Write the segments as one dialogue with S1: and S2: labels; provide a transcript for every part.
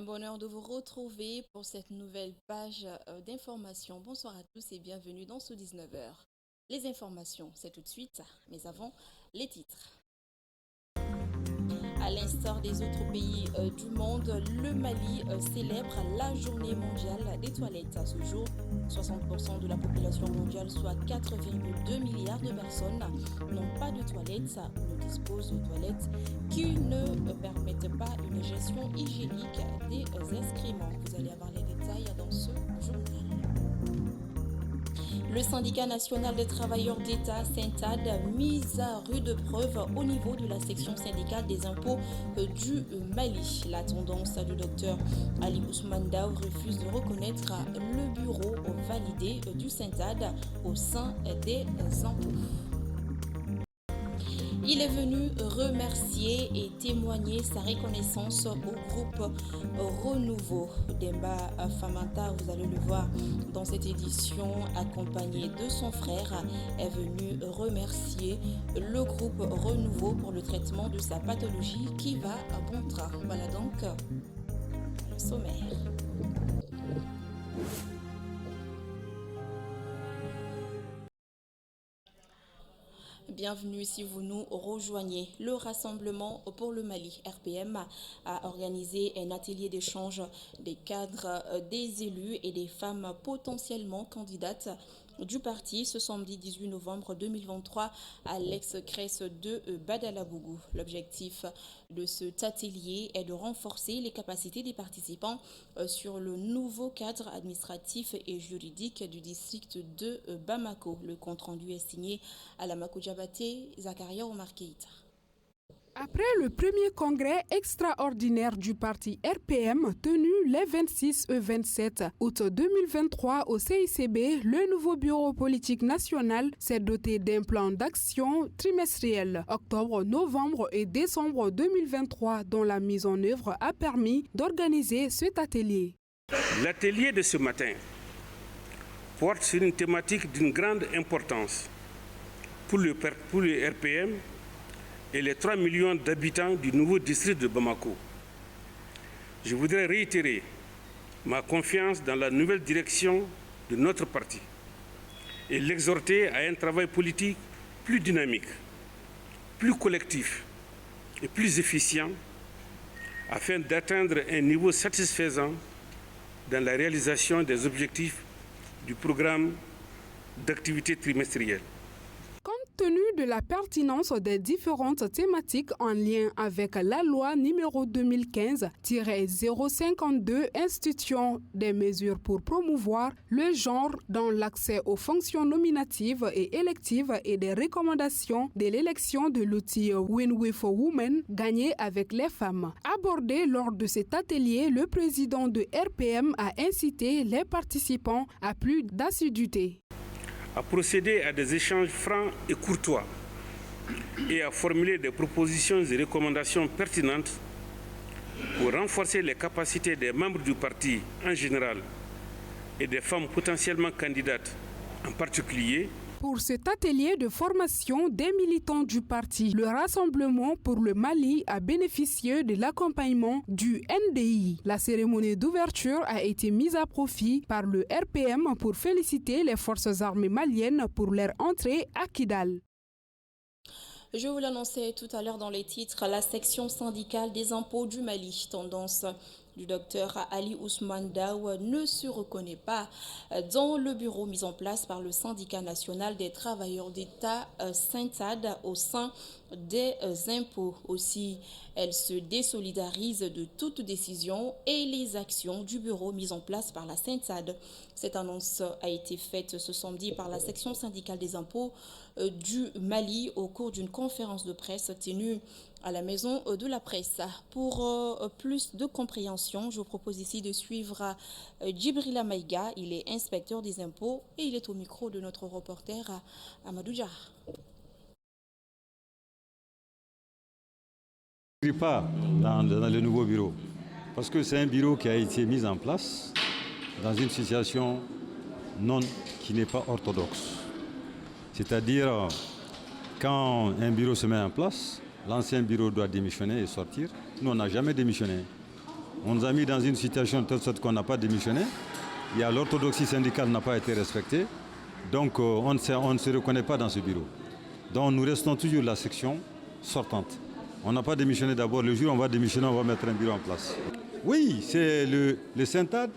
S1: bonheur de vous retrouver pour cette nouvelle page d'information. Bonsoir à tous et bienvenue dans ce 19h. Les informations, c'est tout de suite, mais avant, les titres. À l'instar des autres pays du monde, le Mali célèbre la journée mondiale des toilettes. À ce jour, 60% de la population mondiale, soit 4,2 milliards de personnes, n'ont pas de toilettes ou ne disposent de toilettes qui ne permettent pas une gestion hygiénique des excréments. Vous allez avoir les détails dans ce journal. Le syndicat national des travailleurs d'État, SYNTAD, mise à rude preuve au niveau de la section syndicale des impôts du Mali. La tendance du docteur Ali Ousmane Daou refuse de reconnaître le bureau validé du SYNTAD au sein des impôts. Il est venu remercier et témoigner sa reconnaissance au groupe Renouveau. Demba Famanta, vous allez le voir dans cette édition, accompagné de son frère, est venu remercier le groupe Renouveau pour le traitement de sa pathologie qui va à bon train. Voilà donc le sommaire. Bienvenue si vous nous rejoignez. Le Rassemblement pour le Mali, RPM, a organisé un atelier d'échange des cadres, des élus et des femmes potentiellement candidates du parti ce samedi 18 novembre 2023 à l'ex-Crèce de Badalabougou. L'objectif de cet atelier est de renforcer les capacités des participants sur le nouveau cadre administratif et juridique du district de Bamako. Le compte-rendu est signé à la Makoudjabaté, Zakaria Omar Keïta.
S2: Après le premier congrès extraordinaire du parti RPM tenu les 26 et 27 août 2023 au CICB, le nouveau bureau politique national s'est doté d'un plan d'action trimestriel octobre, novembre et décembre 2023 dont la mise en œuvre a permis d'organiser cet atelier.
S3: L'atelier de ce matin porte sur une thématique d'une grande importance pour le RPM et les 3 millions d'habitants du nouveau district de Bamako. Je voudrais réitérer ma confiance dans la nouvelle direction de notre parti et l'exhorter à un travail politique plus dynamique, plus collectif et plus efficient afin d'atteindre un niveau satisfaisant dans la réalisation des objectifs du programme d'activité trimestrielle.
S2: Compte tenu de la pertinence des différentes thématiques en lien avec la loi numéro 2015-052 instituant des mesures pour promouvoir le genre dans l'accès aux fonctions nominatives et électives et des recommandations de l'élection de l'outil Win-Win for Women gagné avec les femmes. Abordé lors de cet atelier, le président de RPM a incité les participants à plus d'assiduité,
S3: à procéder à des échanges francs et courtois et à formuler des propositions et recommandations pertinentes pour renforcer les capacités des membres du parti en général et des femmes potentiellement candidates en particulier.
S2: Pour cet atelier de formation des militants du parti, le Rassemblement pour le Mali a bénéficié de l'accompagnement du NDI. La cérémonie d'ouverture a été mise à profit par le RPM pour féliciter les forces armées maliennes pour leur entrée à Kidal.
S1: Je vous l'annonçais tout à l'heure dans les titres, la section syndicale des impôts du Mali, tendance du docteur Ali Ousmane Daou, ne se reconnaît pas dans le bureau mis en place par le syndicat national des travailleurs d'État, SYNTAD, au sein des impôts. Aussi, elle se désolidarise de toute décision et les actions du bureau mis en place par la SYNTAD. Cette annonce a été faite ce samedi par la section syndicale des impôts du Mali au cours d'une conférence de presse tenue à la maison de la presse. Pour plus de compréhension, je vous propose ici de suivre Djibrila Maïga. Il est inspecteur des impôts et il est au micro de notre reporter Amadou Diar.
S4: Je ne suis pas dans le nouveau bureau parce que c'est un bureau qui a été mis en place dans une situation qui n'est pas orthodoxe. C'est-à-dire, quand un bureau se met en place, l'ancien bureau doit démissionner et sortir. Nous, on n'a jamais démissionné. On nous a mis dans une situation de telle sorte qu'on n'a pas démissionné. L'orthodoxie syndicale n'a pas été respectée. Donc on ne se reconnaît pas dans ce bureau. Donc nous restons toujours la section sortante. On n'a pas démissionné d'abord. Le jour où on va démissionner, on va mettre un bureau en place. Oui, c'est le Syntad.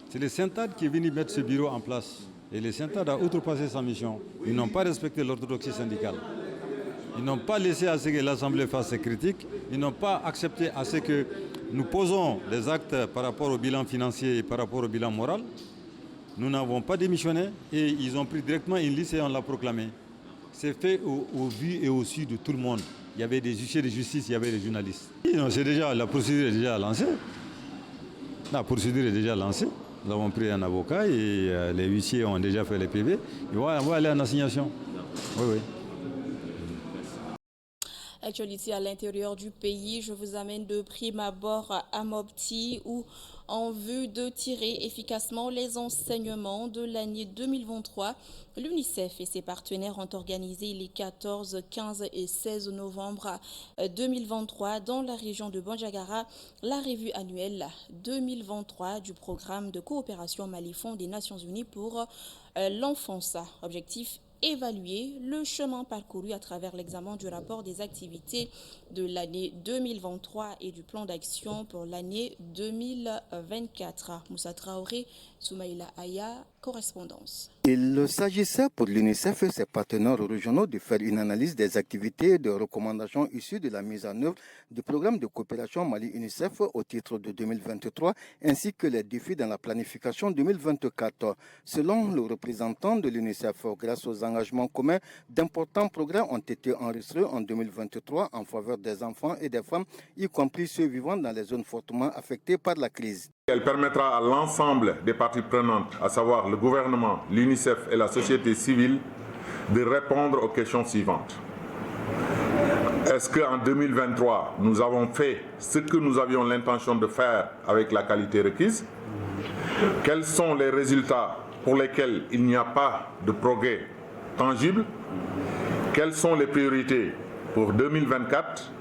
S4: C'est le Syntad qui est venu mettre ce bureau en place. Et le Syntad a outrepassé sa mission. Ils n'ont pas respecté l'orthodoxie syndicale. Ils n'ont pas laissé à ce que l'Assemblée fasse ses critiques. Ils n'ont pas accepté à ce que nous posons des actes par rapport au bilan financier et par rapport au bilan moral. Nous n'avons pas démissionné et ils ont pris directement une liste et on l'a proclamé. C'est fait au vu et au su de tout le monde. Il y avait des huissiers de justice, il y avait des journalistes. La procédure est déjà lancée. La procédure est déjà lancée. Nous avons pris un avocat et les huissiers ont déjà fait les PV. On va aller en assignation. Oui.
S1: Actualité à l'intérieur du pays, je vous amène de prime abord à Mopti où, en vue de tirer efficacement les enseignements de l'année 2023, l'UNICEF et ses partenaires ont organisé les 14, 15 et 16 novembre 2023 dans la région de Bandiagara la revue annuelle 2023 du programme de coopération Mali-Fonds des Nations Unies pour l'enfance. Objectif: évaluer le chemin parcouru à travers l'examen du rapport des activités de l'année 2023 et du plan d'action pour l'année 2024. Moussa Traoré, Soumaïla Aya, correspondance.
S5: Il s'agissait pour l'UNICEF et ses partenaires régionaux de faire une analyse des activités et des recommandations issues de la mise en œuvre du programme de coopération Mali-UNICEF au titre de 2023, ainsi que les défis dans la planification 2024. Selon le représentant de l'UNICEF, grâce aux engagements communs, d'importants progrès ont été enregistrés en 2023 en faveur des enfants et des femmes, y compris ceux vivant dans les zones fortement affectées par la crise.
S6: Elle permettra à l'ensemble des parties prenantes, à savoir le gouvernement, l'UNICEF et la société civile, de répondre aux questions suivantes. Est-ce qu'en 2023, nous avons fait ce que nous avions l'intention de faire avec la qualité requise? Quels sont les résultats pour lesquels il n'y a pas de progrès tangible? Quelles sont les priorités pour 2024?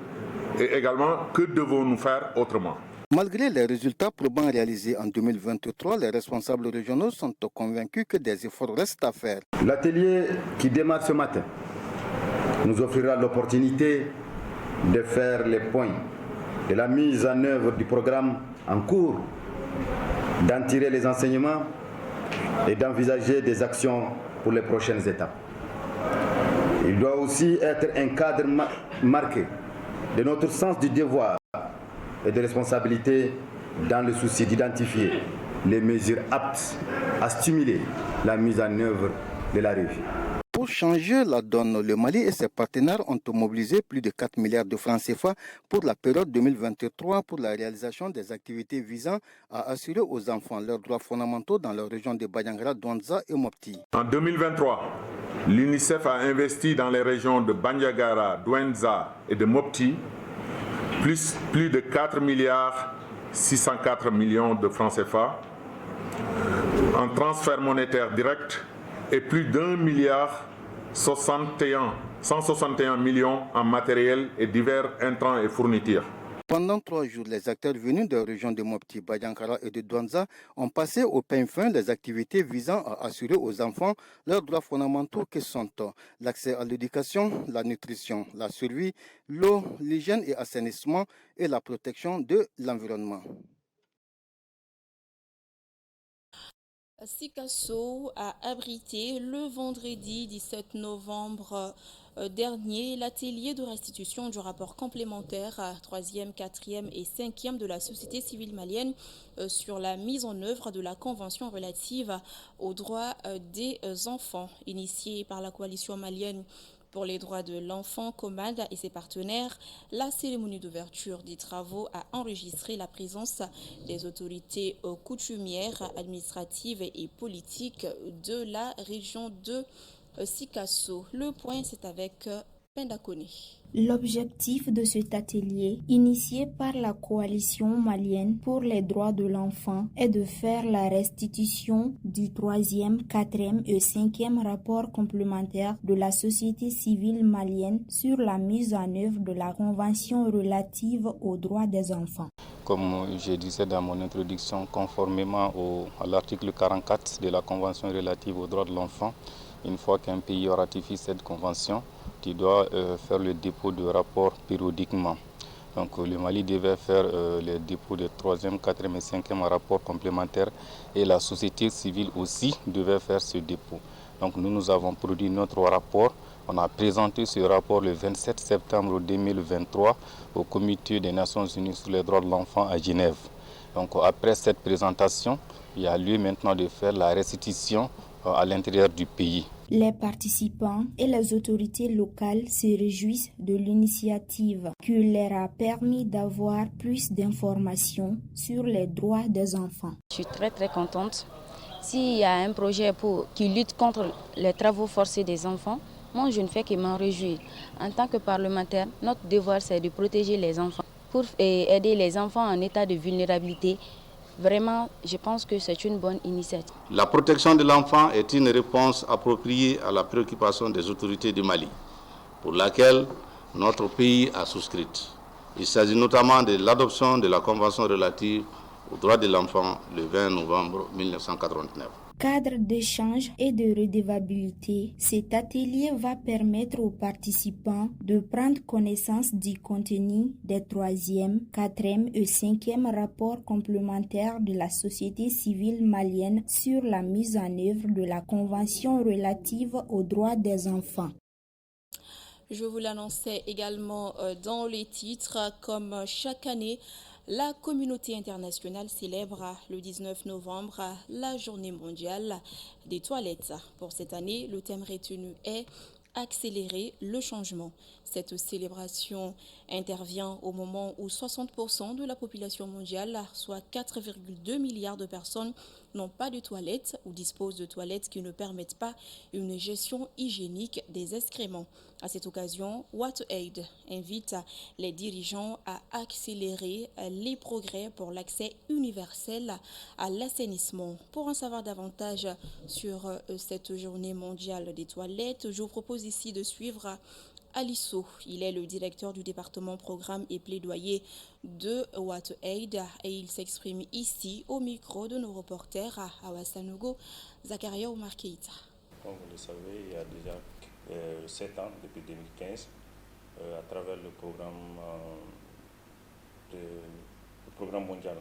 S6: Et également, que devons-nous faire autrement?
S5: Malgré les résultats probants réalisés en 2023, les responsables régionaux sont convaincus que des efforts restent à faire.
S7: L'atelier qui démarre ce matin nous offrira l'opportunité de faire les points de la mise en œuvre du programme en cours, d'en tirer les enseignements et d'envisager des actions pour les prochaines étapes. Il doit aussi être un cadre marqué de notre sens du devoir et de responsabilité dans le souci d'identifier les mesures aptes à stimuler la mise en œuvre de la revue.
S5: Pour changer la donne, le Mali et ses partenaires ont mobilisé plus de 4 milliards de francs CFA pour la période 2023 pour la réalisation des activités visant à assurer aux enfants leurs droits fondamentaux dans leur région de Bandiagara, Douentza et Mopti.
S6: En 2023, l'UNICEF a investi dans les régions de Bandiagara, Douentza et de Mopti plus de 4 milliards 604 millions de francs CFA en transfert monétaire direct et plus d'1 milliard 161 millions en matériel et divers intrants et fournitures.
S5: Pendant 3 jours, les acteurs venus des régions de Mopti, Bandiagara et de Douentza ont passé au peigne fin les activités visant à assurer aux enfants leurs droits fondamentaux qui sont l'accès à l'éducation, la nutrition, la survie, l'eau, l'hygiène et assainissement et la protection de l'environnement.
S1: Sikasso a abrité le vendredi 17 novembre dernier l'atelier de restitution du rapport complémentaire 3e, 4e et 5e de la société civile malienne sur la mise en œuvre de la Convention relative aux droits des enfants, initiée par la coalition malienne pour les droits de l'enfant, COMAD et ses partenaires. La cérémonie d'ouverture des travaux a enregistré la présence des autorités coutumières, administratives et politiques de la région de Sikasso. Le point, c'est avec Pendakone.
S8: L'objectif de cet atelier, initié par la coalition malienne pour les droits de l'enfant, est de faire la restitution du 3e, 4e et 5e rapport complémentaire de la société civile malienne sur la mise en œuvre de la Convention relative aux droits des enfants.
S9: comme je disais dans mon introduction, conformément à l'article 44 de la Convention relative aux droits de l'enfant, une fois qu'un pays ratifie cette convention, il doit faire le dépôt de rapport périodiquement. Donc le Mali devait faire le dépôt de 3e, 4e et 5e rapport complémentaires et la société civile aussi devait faire ce dépôt. Donc nous avons produit notre rapport. On a présenté ce rapport le 27 septembre 2023 au Comité des Nations Unies sur les droits de l'enfant à Genève. Donc après cette présentation, il y a lieu maintenant de faire la restitution à l'intérieur du pays.
S8: Les participants et les autorités locales se réjouissent de l'initiative qui leur a permis d'avoir plus d'informations sur les droits des enfants.
S10: Je suis très contente. S'il y a un projet qui lutte contre les travaux forcés des enfants, moi je ne fais que m'en réjouir. En tant que parlementaire, notre devoir c'est de protéger les enfants pour aider les enfants en état de vulnérabilité. Vraiment, je pense que c'est une bonne initiative.
S11: La protection de l'enfant est une réponse appropriée à la préoccupation des autorités du Mali, pour laquelle notre pays a souscrit. Il s'agit notamment de l'adoption de la Convention relative aux droits de l'enfant le 20 novembre 1989.
S8: Cadre d'échange et de redevabilité, cet atelier va permettre aux participants de prendre connaissance du contenu des 3e, 4e et 5e rapports complémentaires de la société civile malienne sur la mise en œuvre de la Convention relative aux droits des enfants.
S1: Je vous l'annonçais également dans les titres, comme chaque année, la communauté internationale célèbre le 19 novembre la journée mondiale des toilettes. Pour cette année, le thème retenu est « Accélérer le changement ». Cette célébration intervient au moment où 60% de la population mondiale, soit 4,2 milliards de personnes, n'ont pas de toilettes ou disposent de toilettes qui ne permettent pas une gestion hygiénique des excréments. À cette occasion, WaterAid invite les dirigeants à accélérer les progrès pour l'accès universel à l'assainissement. Pour en savoir davantage sur cette journée mondiale des toilettes, je vous propose ici de suivre Alisso. Il est le directeur du département programme et plaidoyer de WaterAid et il s'exprime ici au micro de nos reporters à Awasanogo, Zakaria Oumar Keïta.
S12: Comme vous le savez, il y a déjà 7 ans, depuis 2015, à travers le programme mondial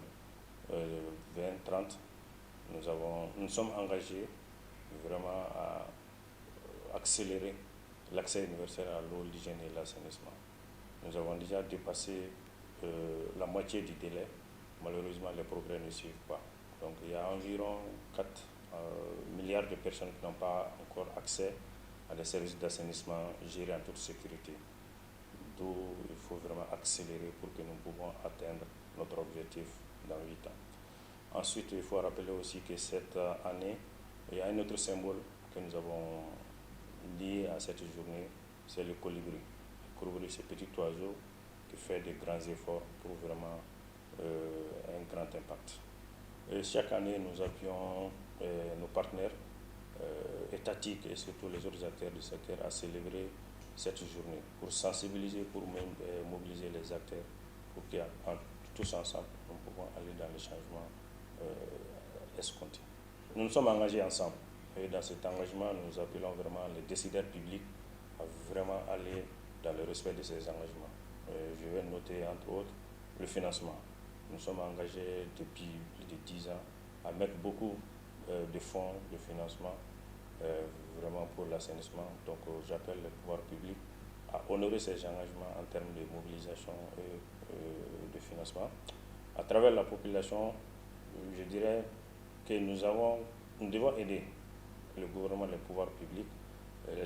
S12: 2030, nous sommes engagés vraiment à accélérer l'accès universel à l'eau, l'hygiène et l'assainissement. Nous avons déjà dépassé la moitié du délai. Malheureusement, les progrès ne suivent pas. Donc il y a environ 4 milliards de personnes qui n'ont pas encore accès à des services d'assainissement gérés en toute sécurité. D'où il faut vraiment accélérer pour que nous puissions atteindre notre objectif dans 8 ans. Ensuite, il faut rappeler aussi que cette année, il y a un autre symbole que nous avons lié à cette journée, c'est le colibri. Le colibri, c'est petit oiseau qui fait de grands efforts pour vraiment un grand impact. Et chaque année, nous appuyons nos partenaires étatiques et surtout les autres acteurs du secteur à célébrer cette journée pour sensibiliser, pour mobiliser les acteurs pour que tous ensemble, nous pouvons aller dans les changements escomptés. Nous nous sommes engagés ensemble. Et dans cet engagement, nous appelons vraiment les décideurs publics à vraiment aller dans le respect de ces engagements. Je vais noter entre autres le financement. Nous sommes engagés depuis plus de 10 ans à mettre beaucoup de fonds de financement vraiment pour l'assainissement. Donc j'appelle les pouvoirs publics à honorer ces engagements en termes de mobilisation et de financement. À travers la population, je dirais que nous devons aider le gouvernement, les pouvoirs publics.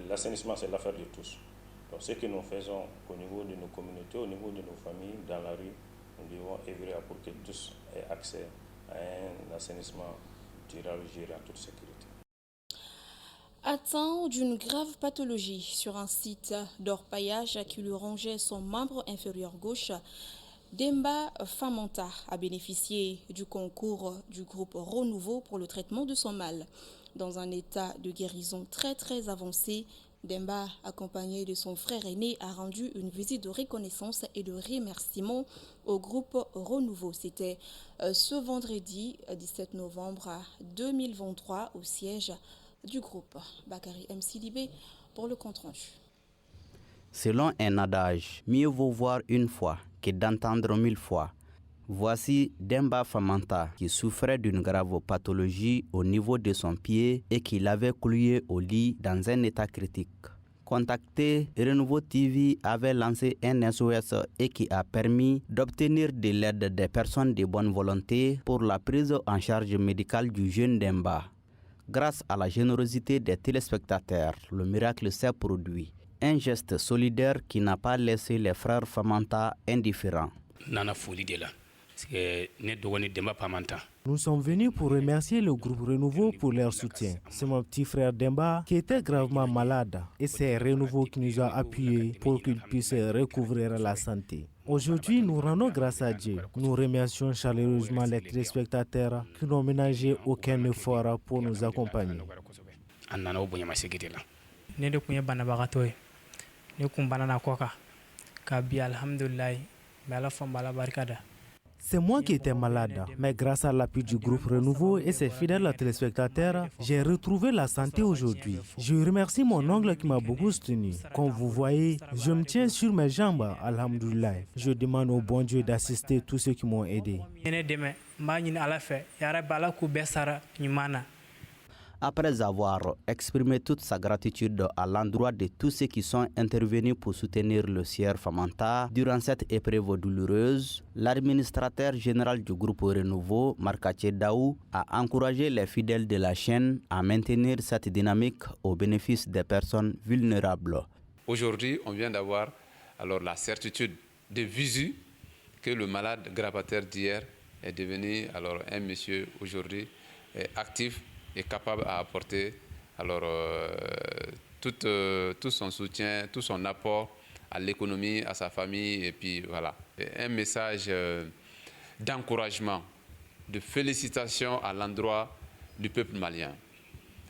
S12: L'assainissement, c'est l'affaire de tous. Donc, ce que nous faisons au niveau de nos communautés, au niveau de nos familles, dans la rue, nous devons œuvrer pour que tous aient accès à un assainissement durable géré en toute sécurité.
S1: Atteint d'une grave pathologie sur un site d'orpaillage qui lui rongeait son membre inférieur gauche, Demba Famanta a bénéficié du concours du groupe Renouveau pour le traitement de son mal. Dans un état de guérison très avancé, Demba, accompagné de son frère aîné, a rendu une visite de reconnaissance et de remerciement au groupe Renouveau. C'était ce vendredi 17 novembre 2023 au siège du groupe. Bakary M. Sidibé pour le compte-rendu.
S13: Selon un adage, mieux vaut voir une fois que d'entendre 1000 fois. Voici Demba Famanta qui souffrait d'une grave pathologie au niveau de son pied et qui l'avait cloué au lit dans un état critique. Contacté, Renouveau TV avait lancé un SOS et qui a permis d'obtenir de l'aide des personnes de bonne volonté pour la prise en charge médicale du jeune Demba. Grâce à la générosité des téléspectateurs, le miracle s'est produit. Un geste solidaire qui n'a pas laissé les frères Famanta indifférents.
S14: Nous sommes venus pour remercier le groupe Renouveau pour leur soutien. C'est mon petit frère Demba qui était gravement malade et c'est Renouveau qui nous a appuyés pour qu'il puisse recouvrir la santé. Aujourd'hui, nous rendons grâce à Dieu. Nous remercions chaleureusement les téléspectateurs qui n'ont ménagé aucun effort pour nous accompagner. C'est moi qui étais malade, mais grâce à l'appui du groupe Renouveau et ses fidèles téléspectateurs, j'ai retrouvé la santé aujourd'hui. Je remercie mon oncle qui m'a beaucoup soutenu. Comme vous voyez, je me tiens sur mes jambes, alhamdoulilah. Je demande au bon Dieu d'assister tous ceux qui m'ont aidé.
S13: Après avoir exprimé toute sa gratitude à l'endroit de tous ceux qui sont intervenus pour soutenir le sieur Famanta durant cette épreuve douloureuse, l'administrateur général du groupe Renouveau, Markache Daou, a encouragé les fidèles de la chaîne à maintenir cette dynamique au bénéfice des personnes vulnérables.
S15: Aujourd'hui, on vient d'avoir la certitude de visu que le malade gravataire d'hier est devenu un monsieur aujourd'hui actif et capable à apporter tout son soutien, tout son apport à l'économie, à sa famille. Et puis voilà, un message d'encouragement, de félicitations à l'endroit du peuple malien,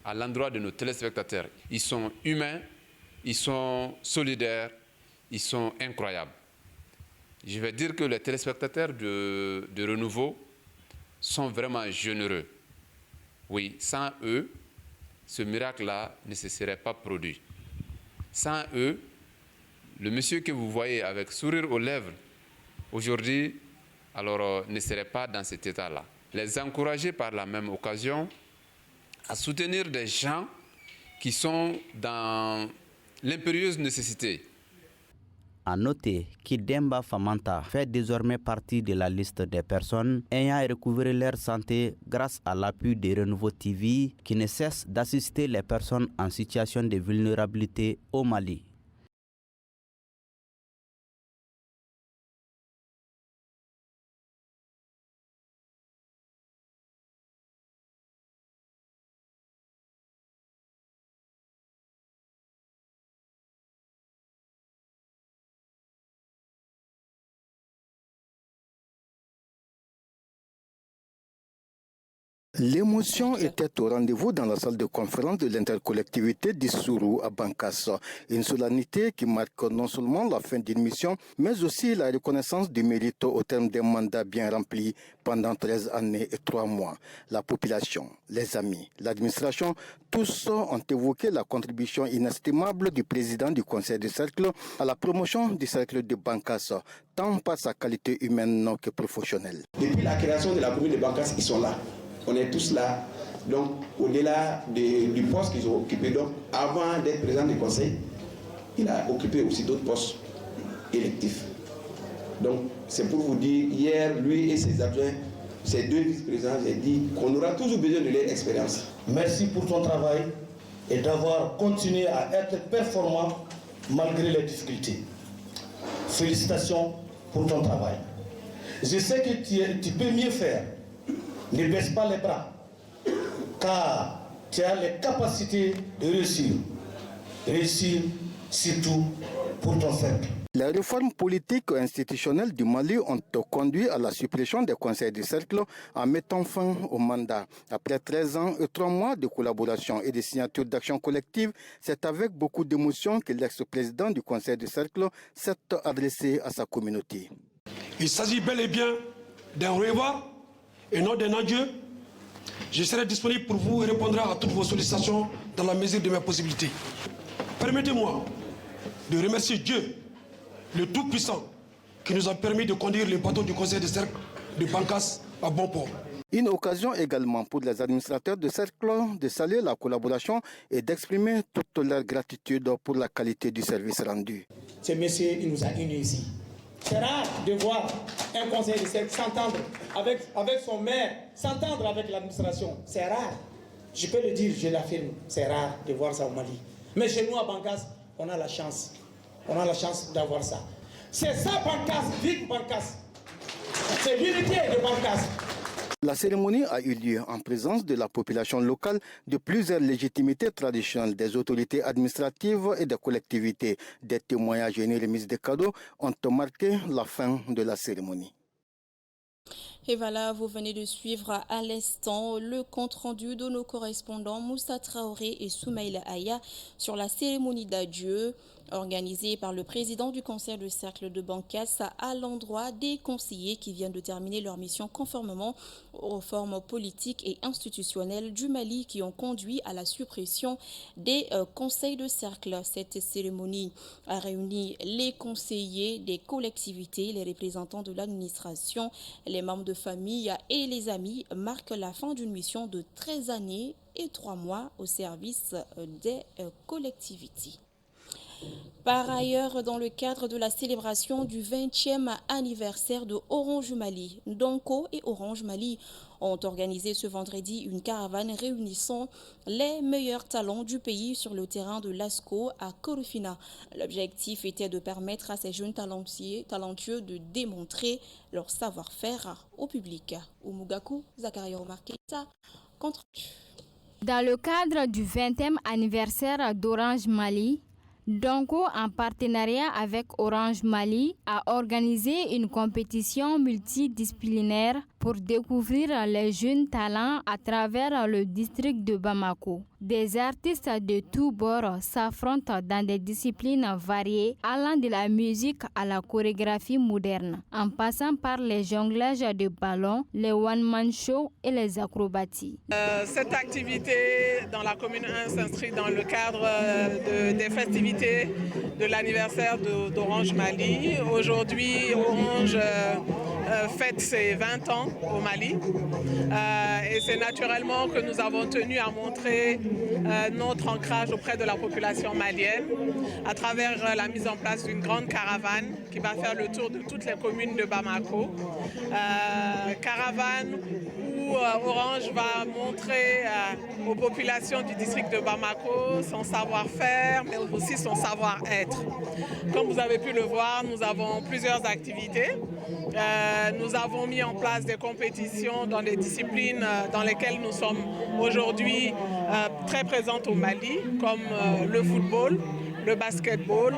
S15: à l'endroit de nos téléspectateurs. Ils sont humains, ils sont solidaires, ils sont incroyables. Je vais dire que les téléspectateurs de Renouveau sont vraiment généreux. Oui, sans eux, ce miracle-là ne se serait pas produit. Sans eux, le monsieur que vous voyez avec sourire aux lèvres, aujourd'hui, ne serait pas dans cet état-là. Les encourager par la même occasion à soutenir des gens qui sont dans l'impérieuse nécessité.
S13: À noter que Demba Famanta fait désormais partie de la liste des personnes ayant recouvré leur santé grâce à l'appui de Renouveau TV qui ne cesse d'assister les personnes en situation de vulnérabilité au Mali.
S5: L'émotion était au rendez-vous dans la salle de conférence de l'intercollectivité d'Issourou à Bankas. Une solennité qui marque non seulement la fin d'une mission, mais aussi la reconnaissance du mérite au terme d'un mandat bien rempli pendant 13 années et 3 mois. La population, les amis, l'administration, tous ont évoqué la contribution inestimable du président du conseil de cercle à la promotion du cercle de Bankas, tant par sa qualité humaine que professionnelle.
S16: Depuis la création de la commune de Bankas, ils sont là. On est tous là. Donc, au-delà du poste qu'ils ont occupé, donc, avant d'être président du conseil, il a occupé aussi d'autres postes électifs. Donc, c'est pour vous dire, hier, lui et ses adjoints, ces deux vice-présidents, j'ai dit qu'on aura toujours besoin de leur expérience.
S17: Merci pour ton travail et d'avoir continué à être performant malgré les difficultés. Félicitations pour ton travail. Je sais que tu peux mieux faire. Ne baisse pas les bras, car tu as les capacités de réussir. Réussir surtout pour ton cercle.
S5: Les réformes politiques et institutionnelles du Mali ont conduit à la suppression des conseils de cercle en mettant fin au mandat. Après 13 ans et 3 mois de collaboration et de signature d'actions collectives, c'est avec beaucoup d'émotion que l'ex-président du conseil de cercle s'est adressé à sa communauté.
S18: Il s'agit bel et bien d'un au revoir et non d'un adieu. Je serai disponible pour vous et répondrai à toutes vos sollicitations dans la mesure de mes possibilités. Permettez-moi de remercier Dieu, le Tout-Puissant, qui nous a permis de conduire le bateau du conseil de cercle de Bankas à bon port.
S5: Une occasion également pour les administrateurs de cercle de saluer la collaboration et d'exprimer toute leur gratitude pour la qualité du service rendu.
S17: Ce monsieur, il nous a unis ici. C'est rare de voir un conseil de cercle s'entendre avec son maire, s'entendre avec l'administration. C'est rare. Je peux le dire, je l'affirme, c'est rare de voir ça au Mali. Mais chez nous à Bankas, on a la chance. On a la chance d'avoir ça. C'est ça Bankas, vive Bankas. C'est l'unité de Bankas.
S5: La cérémonie a eu lieu en présence de la population locale, de plusieurs légitimités traditionnelles, des autorités administratives et des collectivités. Des témoignages et une remise de cadeaux ont marqué la fin de la cérémonie.
S1: Et voilà, vous venez de suivre à l'instant le compte-rendu de nos correspondants Moussa Traoré et Soumaïla Aya sur la cérémonie d'adieu organisée par le président du conseil de cercle de Bankas à l'endroit des conseillers qui viennent de terminer leur mission conformément aux réformes politiques et institutionnelles du Mali qui ont conduit à la suppression des conseils de cercle. Cette cérémonie a réuni les conseillers des collectivités, les représentants de l'administration, les membres de famille et les amis, marque la fin d'une mission de 13 années et 3 mois au service des collectivités. Par ailleurs, dans le cadre de la célébration du 20e anniversaire de Orange Mali, Ndonko et Orange Mali ont organisé ce vendredi une caravane réunissant les meilleurs talents du pays sur le terrain de l'ASCO à Korofina. L'objectif était de permettre à ces jeunes talentueux de démontrer leur savoir-faire au public. Oumugaku, Zakaria Omarketa, contre.
S19: Dans le cadre du 20e anniversaire d'Orange Mali, Ndonko, en partenariat avec Orange Mali, a organisé une compétition multidisciplinaire pour découvrir les jeunes talents à travers le district de Bamako. Des artistes de tous bords s'affrontent dans des disciplines variées, allant de la musique à la chorégraphie moderne, en passant par les jonglages de ballons, les one-man shows et les acrobaties.
S20: Cette activité dans la commune 1 s'inscrit dans le cadre des festivités de l'anniversaire d'Orange Mali. Aujourd'hui, Orange fête ses 20 ans au Mali et c'est naturellement que nous avons tenu à montrer notre ancrage auprès de la population malienne à travers la mise en place d'une grande caravane qui va faire le tour de toutes les communes de Bamako. Caravane où Orange va montrer aux populations du district de Bamako son savoir-faire mais aussi son savoir-être. Comme vous avez pu le voir, nous avons plusieurs activités. Nous avons mis en place des compétitions dans des disciplines dans lesquelles nous sommes aujourd'hui très présentes au Mali, comme le football, le basketball,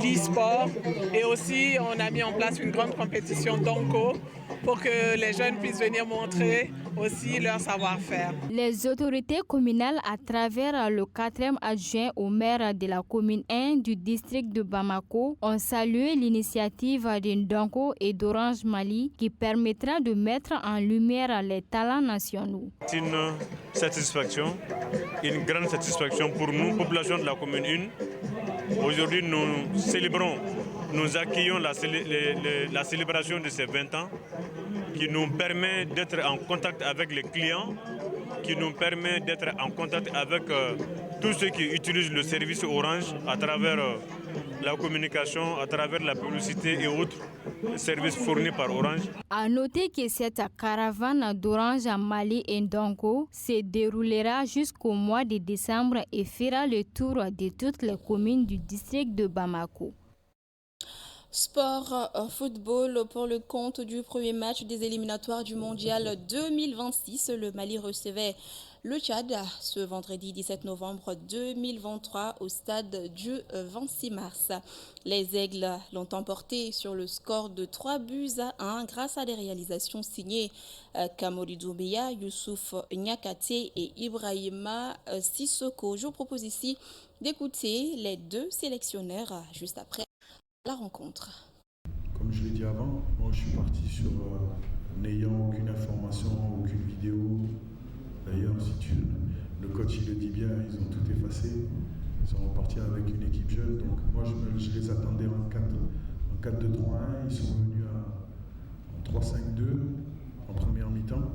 S20: l'e-sport et aussi on a mis en place une grande compétition Ndonko pour que les jeunes puissent venir montrer aussi leur savoir-faire.
S19: Les autorités communales, à travers le 4e adjoint au maire de la commune 1 du district de Bamako, ont salué l'initiative de Ndonko et d'Orange Mali qui permettra de mettre en lumière les talents nationaux.
S21: C'est une satisfaction, une grande satisfaction pour nous, population de la commune 1. Aujourd'hui, nous célébrons, nous accueillons la célébration de ces 20 ans qui nous permet d'être en contact avec les clients, qui nous permet d'être en contact avec tous ceux qui utilisent le service Orange à travers la communication, à travers la publicité et autres services fournis par Orange.
S19: À noter que cette caravane d'Orange à Mali et Ndonko se déroulera jusqu'au mois de décembre et fera le tour de toutes les communes du district de Bamako.
S1: Sport, football pour le compte du premier match des éliminatoires du mondial 2026. Le Mali recevait le Tchad ce vendredi 17 novembre 2023 au stade du 26 mars. Les Aigles l'ont emporté sur le score de 3-1 grâce à des réalisations signées Kamori Doumbia, Youssouf Nyakate et Ibrahima Sissoko. Je vous propose ici d'écouter les deux sélectionneurs juste après la rencontre.
S3: Comme je l'ai dit avant, moi je suis parti sur n'ayant aucune information, aucune vidéo. D'ailleurs, le coach il le dit bien, ils ont tout effacé. Ils sont repartis avec une équipe jeune. Donc moi je les attendais en 4-2-3-1. Ils sont venus en 3-5-2 en première mi-temps,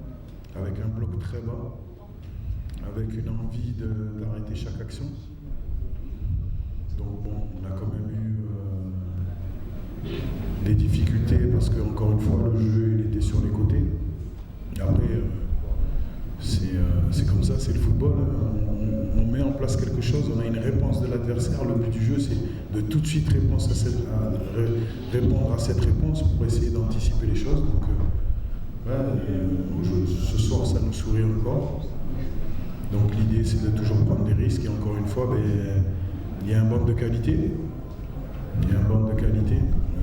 S3: avec un bloc très bas, avec une envie d'arrêter chaque action. Donc bon, on a quand même eu des difficultés parce que encore une fois le jeu il était sur les côtés. Après c'est comme ça, c'est le football. On met en place quelque chose, on a une réponse de l'adversaire. Le but du jeu c'est de tout de suite répondre à cette réponse pour essayer d'anticiper les choses. Donc ce soir ça nous sourit encore. Donc l'idée c'est de toujours prendre des risques et encore une fois il y a un banc de qualité.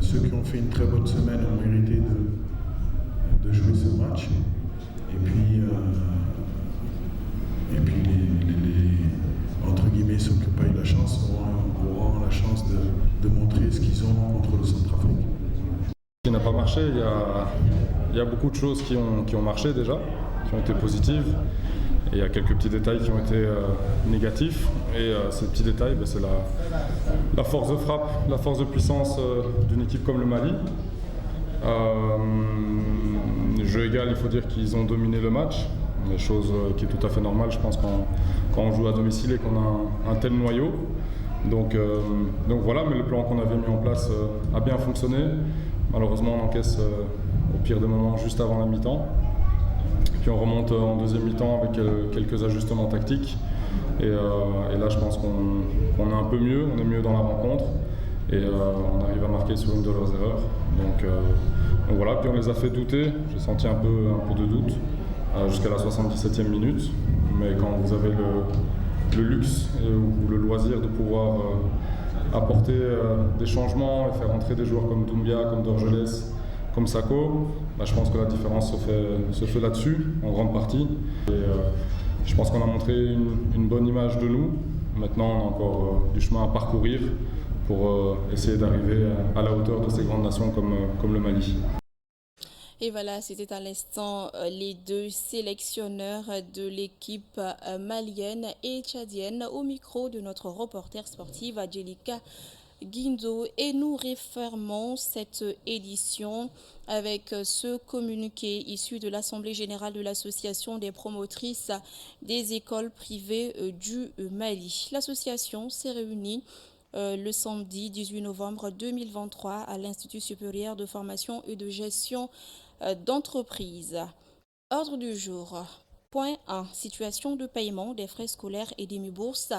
S3: Ceux qui ont fait une très bonne semaine ont mérité de jouer ce match. Et puis les entre guillemets, ceux qui n'ont pas eu la chance auront la chance de montrer ce qu'ils ont contre le Centrafrique.
S22: Ce qui n'a pas marché, il y a beaucoup de choses qui ont marché déjà, qui ont été positives. Et il y a quelques petits détails qui ont été négatifs. Et ces petits détails, c'est la force de frappe, la force de puissance d'une équipe comme le Mali. Jeu égal, il faut dire qu'ils ont dominé le match. Des choses qui est tout à fait normale, je pense, quand on joue à domicile et qu'on a un tel noyau. Donc voilà, mais le plan qu'on avait mis en place a bien fonctionné. Malheureusement, on encaisse au pire des moments juste avant la mi-temps. Puis on remonte en deuxième mi-temps avec quelques ajustements tactiques. Et là, je pense qu'on est un peu mieux, on est mieux dans la rencontre. Et on arrive à marquer sur une de leurs erreurs. Donc voilà, puis on les a fait douter. J'ai senti un peu de doute jusqu'à la 77e minute. Mais quand vous avez le luxe ou le loisir de pouvoir apporter des changements et faire entrer des joueurs comme Doumbia, comme Dorgelès, comme Sako, je pense que la différence se fait là-dessus, en grande partie. Et je pense qu'on a montré une bonne image de nous. Maintenant, on a encore du chemin à parcourir pour essayer d'arriver à la hauteur de ces grandes nations comme le Mali.
S1: Et voilà, c'était à l'instant les deux sélectionneurs de l'équipe malienne et tchadienne au micro de notre reporter sportive Adjelika Guindo. Et nous refermons cette édition avec ce communiqué issu de l'Assemblée générale de l'Association des promotrices des écoles privées du Mali. L'association s'est réunie le samedi 18 novembre 2023 à l'Institut supérieur de formation et de gestion d'entreprise. Ordre du jour. Point 1. Situation de paiement des frais scolaires et demi-bourses.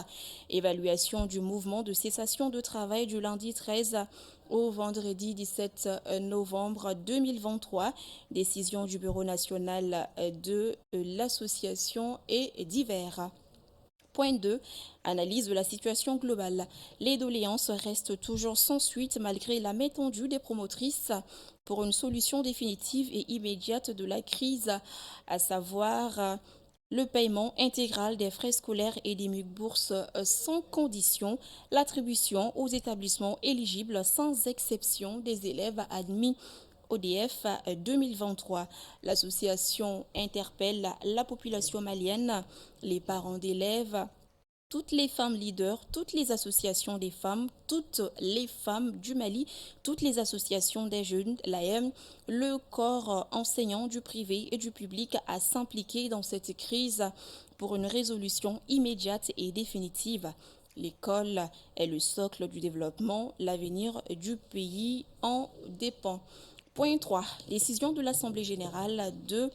S1: Évaluation du mouvement de cessation de travail du lundi 13 au vendredi 17 novembre 2023. Décision du Bureau national de l'association et divers. Point 2. Analyse de la situation globale. Les doléances restent toujours sans suite malgré la main tendue des promotrices pour une solution définitive et immédiate de la crise, à savoir le paiement intégral des frais scolaires et des bourses sans condition, l'attribution aux établissements éligibles sans exception des élèves admis ODF 2023. L'association interpelle la population malienne, les parents d'élèves, toutes les femmes leaders, toutes les associations des femmes, toutes les femmes du Mali, toutes les associations des jeunes, l'AM, le corps enseignant du privé et du public à s'impliquer dans cette crise pour une résolution immédiate et définitive. L'école est le socle du développement, l'avenir du pays en dépend. Point 3. Décision de l'Assemblée générale de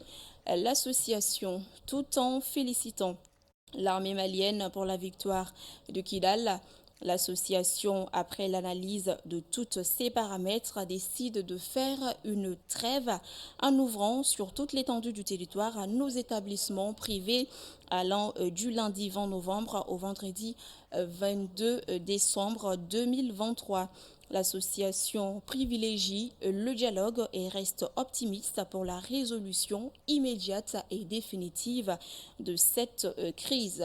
S1: l'association. Tout en félicitant l'armée malienne pour la victoire de Kidal, L'association, après l'analyse de tous ces paramètres, décide de faire une trêve en ouvrant sur toute l'étendue du territoire à nos établissements privés allant du lundi 20 novembre au vendredi 22 décembre 2023. L'association privilégie le dialogue et reste optimiste pour la résolution immédiate et définitive de cette crise.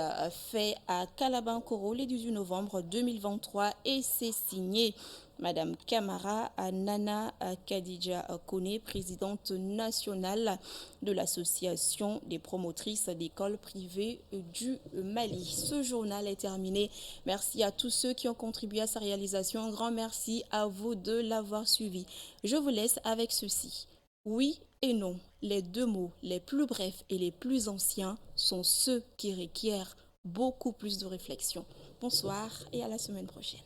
S1: Fait à Kalabankoro le 18 novembre 2023 et c'est signé Madame Kamara Nana Kadija Kone, présidente nationale de l'association des promotrices d'écoles privées du Mali. Ce journal est terminé. Merci à tous ceux qui ont contribué à sa réalisation. Un grand merci à vous de l'avoir suivi. Je vous laisse avec ceci. Oui et non, les deux mots les plus brefs et les plus anciens sont ceux qui requièrent beaucoup plus de réflexion. Bonsoir et à la semaine prochaine.